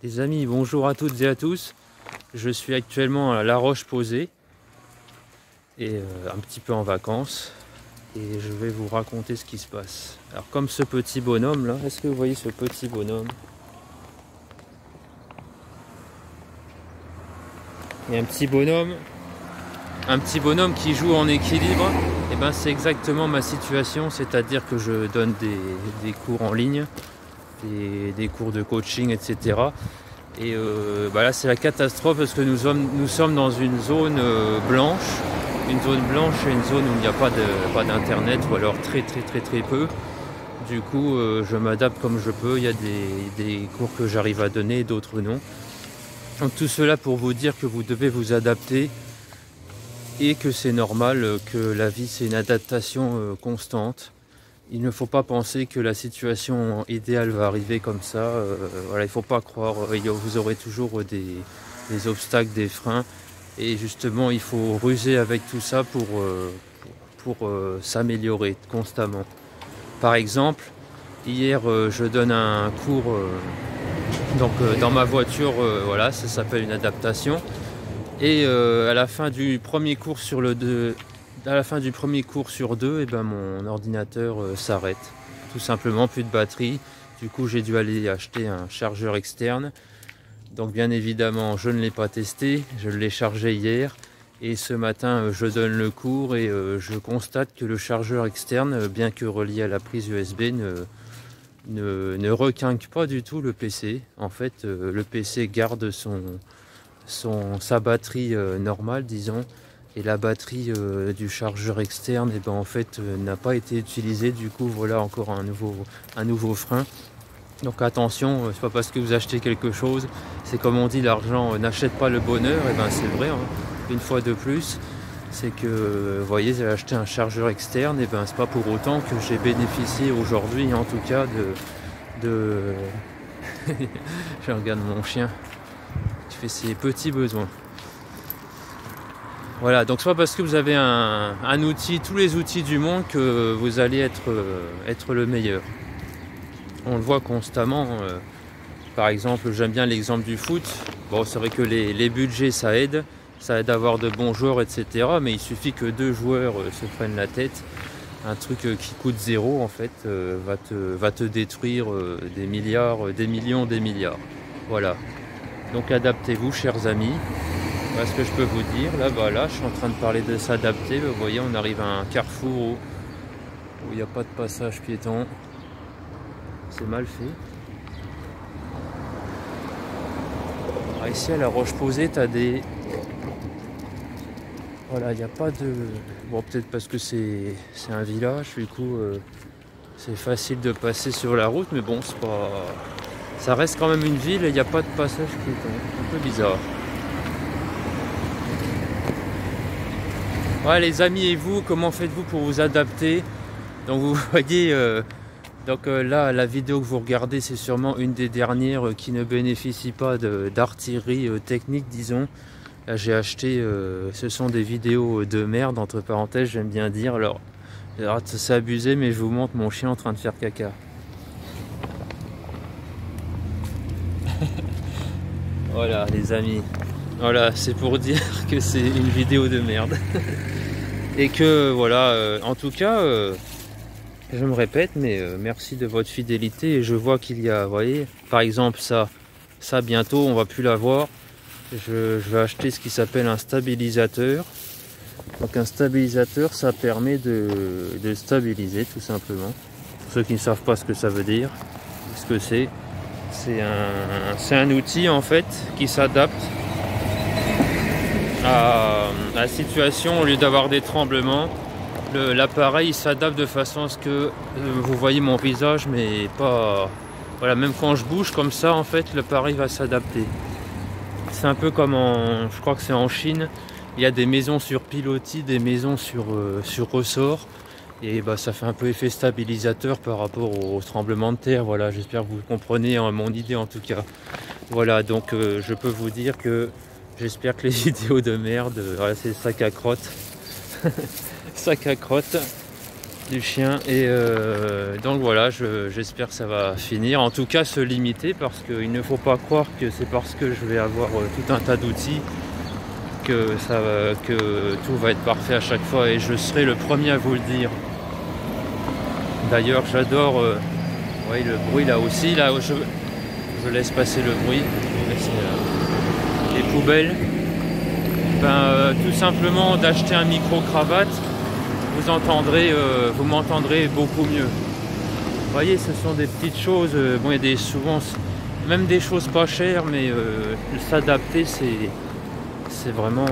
Les amis, bonjour à toutes et à tous. Je suis actuellement à La Roche-Posay et un petit peu en vacances et je vais vous raconter ce qui se passe. Alors comme ce petit bonhomme là, est-ce que vous voyez ce petit bonhomme? Il y a un petit bonhomme qui joue en équilibre. Et ben c'est exactement ma situation, c'est-à-dire que je donne des cours en ligne, des cours de coaching, etc. Et là c'est la catastrophe parce que nous sommes dans une zone blanche, et une zone où il n'y a pas d'internet ou alors très peu. Du coup je m'adapte comme je peux, il y a des cours que j'arrive à donner, d'autres non. Donc tout cela pour vous dire que vous devez vous adapter et que c'est normal, que la vie c'est une adaptation constante. Il ne faut pas penser que la situation idéale va arriver comme ça. Voilà, il ne faut pas croire. Vous aurez toujours des obstacles, des freins. Et justement, il faut ruser avec tout ça pour s'améliorer constamment. Par exemple, hier, je donne un cours dans ma voiture. Voilà, ça s'appelle une adaptation. Et à la fin du premier cours sur deux, et ben mon ordinateur s'arrête. Tout simplement, plus de batterie. Du coup, j'ai dû aller acheter un chargeur externe. Donc bien évidemment, je ne l'ai pas testé. Je l'ai chargé hier. Et ce matin, je donne le cours et je constate que le chargeur externe, bien que relié à la prise USB, ne requinque pas du tout le PC. En fait, le PC garde sa batterie normale, disons. Et la batterie du chargeur externe en fait n'a pas été utilisée. Du coup voilà encore un nouveau frein. Donc attention, c'est pas parce que vous achetez quelque chose, c'est comme on dit, l'argent n'achète pas le bonheur. Et ben c'est vrai, hein. Une fois de plus, c'est que vous voyez, j'ai acheté un chargeur externe, et ben c'est pas pour autant que j'ai bénéficié aujourd'hui en tout cas de je regarde mon chien qui fait ses petits besoins. Voilà, donc c'est pas parce que vous avez un outil, tous les outils du monde, que vous allez être le meilleur. On le voit constamment. Par exemple, j'aime bien l'exemple du foot. Bon, c'est vrai que les budgets ça aide à avoir de bons joueurs, etc. Mais il suffit que deux joueurs se prennent la tête. Un truc qui coûte zéro en fait va te détruire des milliards, des millions, des milliards. Voilà. Donc adaptez-vous, chers amis. Voilà ce que je peux vous dire. Là, je suis en train de parler de s'adapter. Vous voyez, on arrive à un carrefour où il n'y a pas de passage piéton. C'est mal fait. Alors ici à La Roche-Posay, t'as des... Voilà, il n'y a pas de... Bon, peut-être parce que c'est un village, du coup, c'est facile de passer sur la route, mais bon, c'est pas... Ça reste quand même une ville et il n'y a pas de passage piéton. Un peu bizarre. Ouais les amis, et vous, comment faites-vous pour vous adapter? Donc vous voyez, là la vidéo que vous regardez, c'est sûrement une des dernières qui ne bénéficie pas d'artillerie technique, disons. Là j'ai acheté, ce sont des vidéos de merde, entre parenthèses, j'aime bien dire. Alors c'est abusé, mais je vous montre mon chien en train de faire caca. Voilà les amis. Voilà, c'est pour dire que c'est une vidéo de merde. Et que voilà, en tout cas, je me répète, mais merci de votre fidélité. Et je vois qu'il y a, vous voyez, par exemple ça bientôt on va plus l'avoir. Je vais acheter ce qui s'appelle un stabilisateur. Donc un stabilisateur, ça permet de stabiliser tout simplement. Pour ceux qui ne savent pas ce que ça veut dire, ce que c'est un outil en fait qui s'adapte à la situation. Au lieu d'avoir des tremblements, l'appareil s'adapte de façon à ce que vous voyez mon visage, mais pas... Voilà, même quand je bouge comme ça, en fait, l'appareil va s'adapter. C'est un peu comme je crois que c'est en Chine, il y a des maisons sur pilotis, des maisons sur ressort, et ça fait un peu effet stabilisateur par rapport au tremblement de terre. Voilà, j'espère que vous comprenez mon idée en tout cas. Voilà, donc je peux vous dire que j'espère que les vidéos de merde, voilà, c'est sac à crotte. Sac à crotte. du chien. Et donc voilà, j'espère que ça va finir. En tout cas, se limiter, parce qu'il ne faut pas croire que c'est parce que je vais avoir tout un tas d'outils que tout va être parfait à chaque fois, et je serai le premier à vous le dire. D'ailleurs, j'adore le bruit là aussi. Là, je laisse passer le bruit. Les poubelles. Tout simplement d'acheter un micro-cravate, vous m'entendrez beaucoup mieux. Vous voyez, ce sont des petites choses. Bon, il y a souvent même des choses pas chères, mais s'adapter, c'est vraiment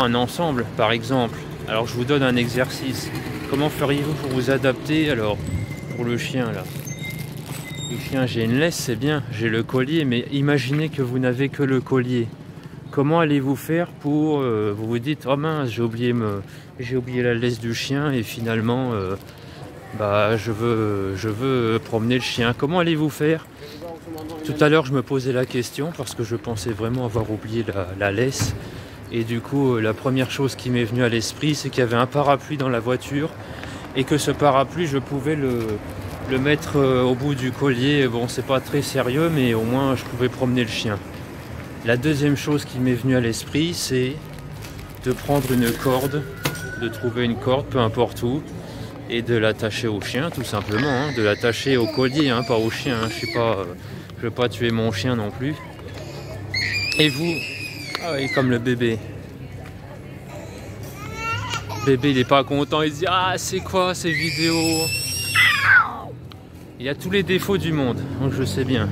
un ensemble. Par exemple, alors je vous donne un exercice. Comment feriez-vous pour vous adapter? Alors, pour le chien là. Le chien, j'ai une laisse, c'est bien, j'ai le collier, mais imaginez que vous n'avez que le collier. Comment allez-vous faire pour... vous vous dites, oh mince, j'ai oublié la laisse du chien, et finalement, je veux promener le chien. Comment allez-vous faire? Tout à l'heure, je me posais la question, parce que je pensais vraiment avoir oublié la laisse. Et du coup, la première chose qui m'est venue à l'esprit, c'est qu'il y avait un parapluie dans la voiture, et que ce parapluie, je pouvais le mettre au bout du collier. Bon, c'est pas très sérieux, mais au moins, je pouvais promener le chien. La deuxième chose qui m'est venue à l'esprit, c'est de prendre une corde, de trouver une corde, peu importe où, et de l'attacher au chien, tout simplement, hein, de l'attacher au collier, hein, pas au chien. Hein, je veux pas tuer mon chien non plus. Et vous, ah oui, comme le bébé. Le bébé, il est pas content, il se dit, ah, c'est quoi ces vidéos? Il y a tous les défauts du monde, donc je sais bien.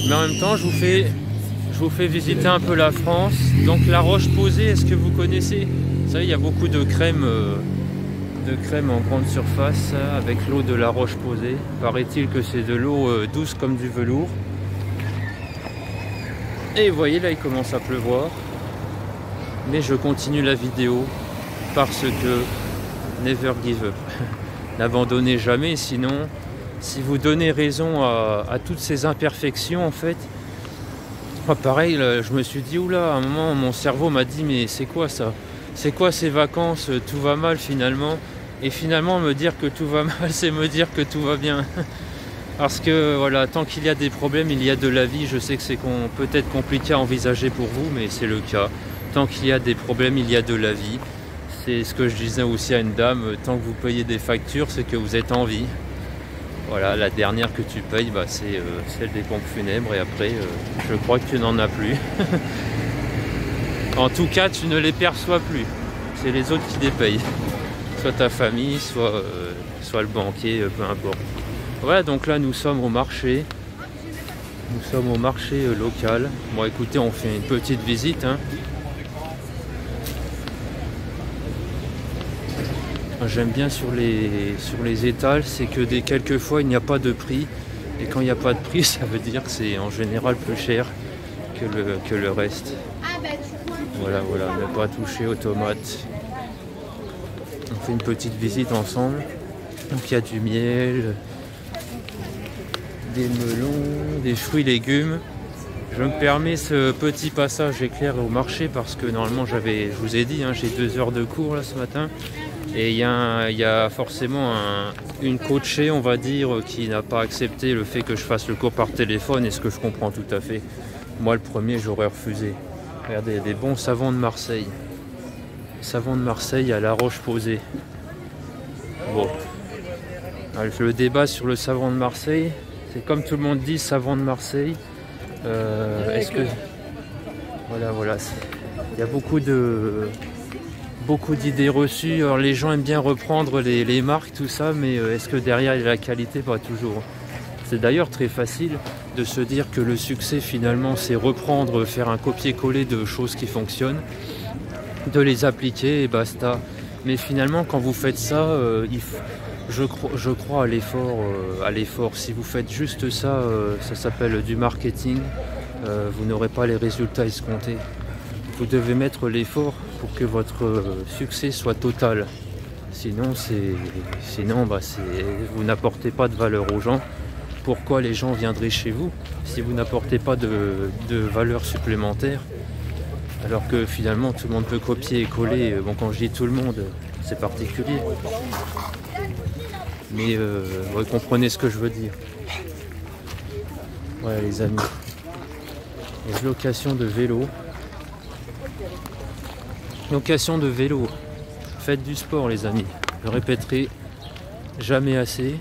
Mais en même temps, je vous fais visiter un peu la France. Donc la Roche-Posay, est-ce que vous connaissez? Vous savez, il y a beaucoup de crème en grande surface avec l'eau de la Roche-Posay. Paraît-il que c'est de l'eau douce comme du velours. Et vous voyez, là il commence à pleuvoir. Mais je continue la vidéo parce que never give up. N'abandonnez jamais, sinon si vous donnez raison à toutes ces imperfections, en fait, pareil, là, je me suis dit, oula, à un moment, mon cerveau m'a dit, mais c'est quoi ça? C'est quoi ces vacances? Tout va mal finalement. Et finalement, me dire que tout va mal, c'est me dire que tout va bien. Parce que voilà, tant qu'il y a des problèmes, il y a de la vie. Je sais que c'est peut-être compliqué à envisager pour vous, mais c'est le cas. Tant qu'il y a des problèmes, il y a de la vie. C'est ce que je disais aussi à une dame, tant que vous payez des factures, c'est que vous êtes en vie. Voilà, la dernière que tu payes, c'est celle des pompes funèbres, et après, je crois que tu n'en as plus. En tout cas, tu ne les perçois plus. C'est les autres qui les payent. Soit ta famille, soit le banquier, peu importe. Voilà, donc là, nous sommes au marché. Nous sommes au marché local. Bon, écoutez, on fait une petite visite, hein. J'aime bien sur les étals, c'est que quelquefois il n'y a pas de prix, et quand il n'y a pas de prix, ça veut dire que c'est en général plus cher que le reste. Voilà, ne pas toucher aux tomates. On fait une petite visite ensemble. Donc il y a du miel, des melons, des fruits, légumes. Je me permets ce petit passage éclair au marché parce que normalement je vous ai dit, hein, j'ai 2 heures de cours là ce matin. Et il y a forcément une coachée, on va dire, qui n'a pas accepté le fait que je fasse le cours par téléphone, et ce que je comprends tout à fait. Moi, le premier, j'aurais refusé. Regardez, des bons savons de Marseille. Savon de Marseille à la Roche-Posay. Bon. Le débat sur le savon de Marseille, c'est comme tout le monde dit, savon de Marseille. Est-ce que... Voilà. Il y a beaucoup d'idées reçues. Alors les gens aiment bien reprendre les marques, tout ça, mais est-ce que derrière il y a la qualité? Pas toujours. C'est d'ailleurs très facile de se dire que le succès finalement c'est reprendre, faire un copier-coller de choses qui fonctionnent, de les appliquer et basta. Mais finalement quand vous faites ça, je crois à l'effort. Si vous faites juste ça, ça s'appelle du marketing, vous n'aurez pas les résultats escomptés. Vous devez mettre l'effort pour que votre succès soit total. Sinon, vous n'apportez pas de valeur aux gens. Pourquoi les gens viendraient chez vous si vous n'apportez pas de valeur supplémentaire? Alors que finalement, tout le monde peut copier et coller. Bon, quand je dis tout le monde, c'est particulier. Mais vous comprenez ce que je veux dire. Voilà les amis. Les locations de vélo. Location de vélo. Faites du sport les amis. Je répéterai jamais assez.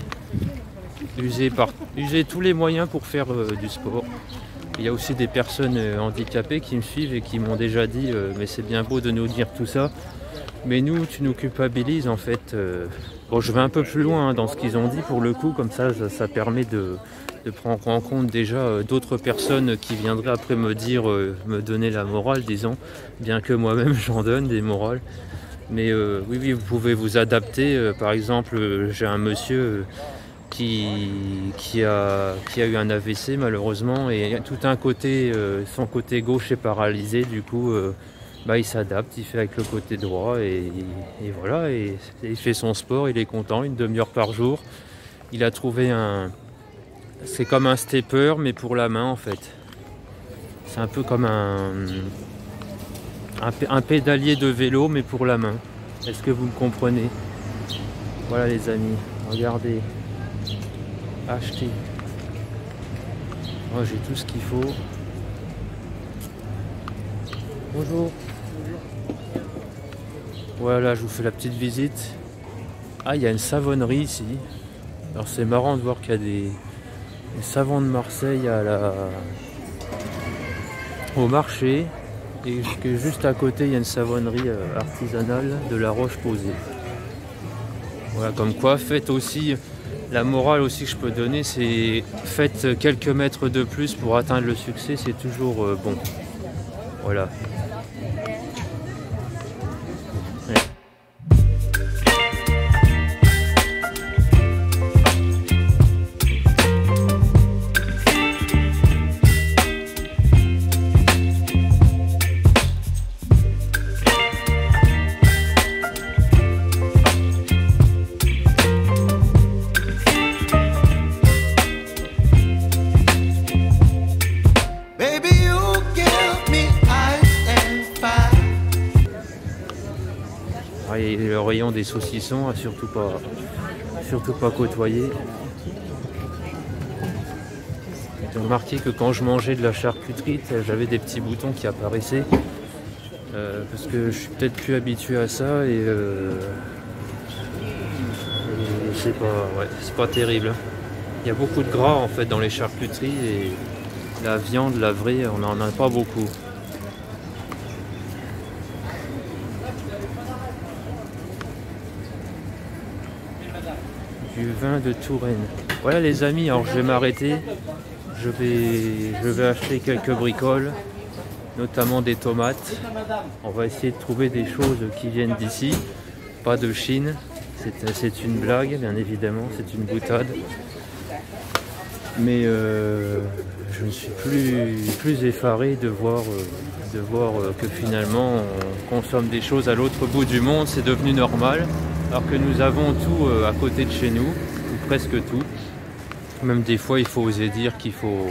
Usez tous les moyens pour faire du sport. Il y a aussi des personnes handicapées qui me suivent et qui m'ont déjà dit mais c'est bien beau de nous dire tout ça. Mais nous, tu nous culpabilises en fait. Bon, je vais un peu plus loin dans ce qu'ils ont dit pour le coup, comme ça permet de prendre en compte déjà d'autres personnes qui viendraient après me dire, me donner la morale, disons, bien que moi-même j'en donne des morales. Mais oui, vous pouvez vous adapter. Par exemple, j'ai un monsieur qui a eu un AVC malheureusement et tout un côté, son côté gauche est paralysé, du coup il s'adapte, il fait avec le côté droit et voilà, et il fait son sport, il est content, une demi-heure par jour. Il a trouvé c'est comme un stepper mais pour la main en fait. C'est un peu comme un pédalier de vélo mais pour la main. Est-ce que vous me comprenez? Voilà les amis, regardez. Acheter. Moi j'ai tout ce qu'il faut. Bonjour. Voilà, je vous fais la petite visite. Ah, il y a une savonnerie ici. Alors c'est marrant de voir qu'il y a des savons de Marseille au marché. Et que juste à côté il y a une savonnerie artisanale de La Roche-Posay. Voilà, comme quoi faites aussi. La morale aussi que je peux donner, c'est faites quelques mètres de plus pour atteindre le succès, c'est toujours bon. Voilà. Et le rayon des saucissons à surtout pas côtoyer. J'ai remarqué que quand je mangeais de la charcuterie, j'avais des petits boutons qui apparaissaient parce que je suis peut-être plus habitué à ça et c'est pas terrible. Il y a beaucoup de gras en fait dans les charcuteries et la viande, la vraie, on n'en a pas beaucoup. Du vin de Touraine. Voilà les amis, alors je vais m'arrêter. Je vais acheter quelques bricoles, notamment des tomates. On va essayer de trouver des choses qui viennent d'ici, pas de Chine. C'est une blague, bien évidemment, c'est une boutade. Mais je ne suis plus effaré de voir que finalement on consomme des choses à l'autre bout du monde, c'est devenu normal. Alors que nous avons tout à côté de chez nous, ou presque tout. Même des fois, il faut oser dire qu'il faut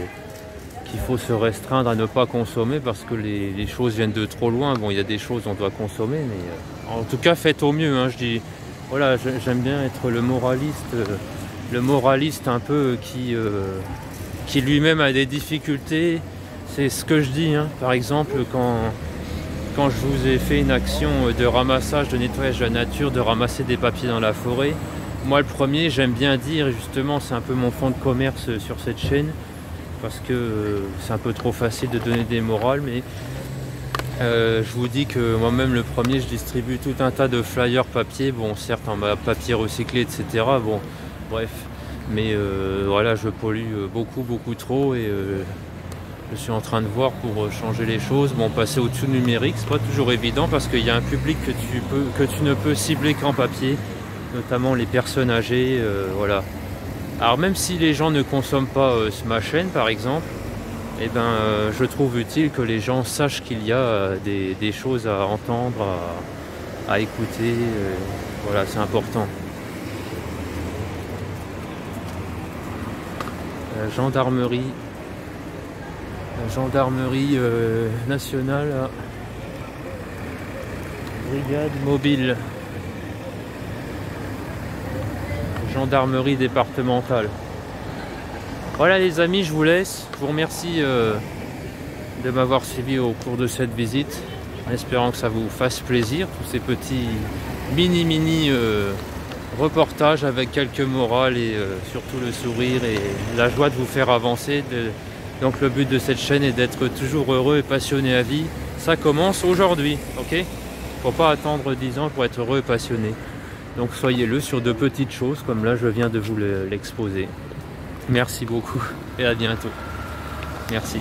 se restreindre à ne pas consommer parce que les choses viennent de trop loin. Bon, il y a des choses on doit consommer, mais en tout cas, faites au mieux. Hein, je dis, voilà, j'aime bien être le moraliste un peu qui lui-même a des difficultés. C'est ce que je dis. Hein. Par exemple, quand je vous ai fait une action de ramassage, de nettoyage de la nature, de ramasser des papiers dans la forêt, moi le premier, j'aime bien dire, justement c'est un peu mon fond de commerce sur cette chaîne, parce que c'est un peu trop facile de donner des morales, mais je vous dis que moi-même le premier, je distribue tout un tas de flyers papier, bon certes en papier recyclé, etc. Bon, bref, mais voilà, je pollue beaucoup trop et je suis en train de voir pour changer les choses. Bon, passer au-dessus numérique, c'est pas toujours évident parce qu'il y a un public que tu ne peux cibler qu'en papier, notamment les personnes âgées, voilà. Alors même si les gens ne consomment pas ma chaîne par exemple, eh ben, je trouve utile que les gens sachent qu'il y a des choses à entendre, à écouter, voilà, c'est important. Gendarmerie nationale, brigade mobile. gendarmerie départementale. Voilà les amis, je vous laisse. Je vous remercie de m'avoir suivi au cours de cette visite, en espérant que ça vous fasse plaisir, tous ces petits mini reportages avec quelques morales et surtout le sourire et la joie de vous faire avancer. Donc le but de cette chaîne est d'être toujours heureux et passionné à vie. Ça commence aujourd'hui, ok? Faut pas attendre 10 ans pour être heureux et passionné. Donc soyez-le sur de petites choses comme là je viens de vous l'exposer. Merci beaucoup et à bientôt. Merci.